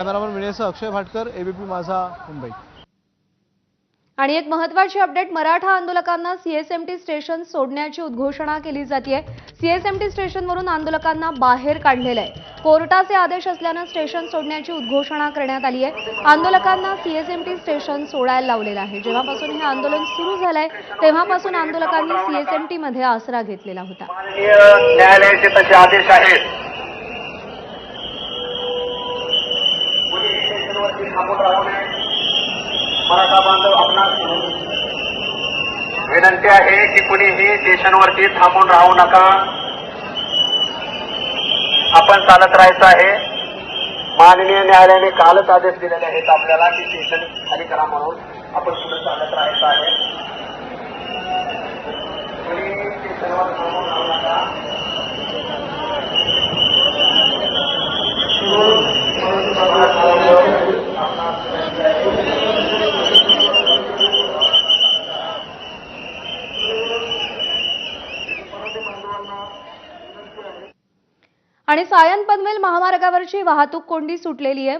Cameraman विनयसह अक्षय Bhatkar, ABP माझा, मुंबई। आणि एक महत्त्वाची अपडेट, मराठा आंदोलकांना सीएसएमटी स्टेशन सोडण्याची उद्घोषणा केली जाते। सीएसएमटी स्टेशनवरून आंदोलकांना बाहेर काढलेलं आहे। कोर्टाचे आदेश असल्याने स्टेशन सोडण्याची उद्घोषणा करण्यात आली आहे। आंदोलकांना सीएसएमटी स्टेशन सोडायला लावलेलं आहे। जेव्हापासून हे आंदोलन सुरू झालंय तेव्हापासून आंदोलकांनी सीएसएमटी मध्ये आसरा घेतलेला होता। न्यायालयाचे तसे आदेश आहेत। मराठा बांधव आपणास विनंती आहे की कुणीही स्टेशनवरती थांबून राहू नका। आपण चालत राहायचं आहे। माननीय न्यायालयाने कालच आदेश दिलेले आहेत आपल्याला की स्टेशन खाली करा म्हणून। आपण पुढे चालत राहायचं आहे। कुणीही स्टेशनवर थांबून राहू नका। आणि सायन पनवेल महामार्गावरची वाहतूक कोंडी सुटलेली आहे।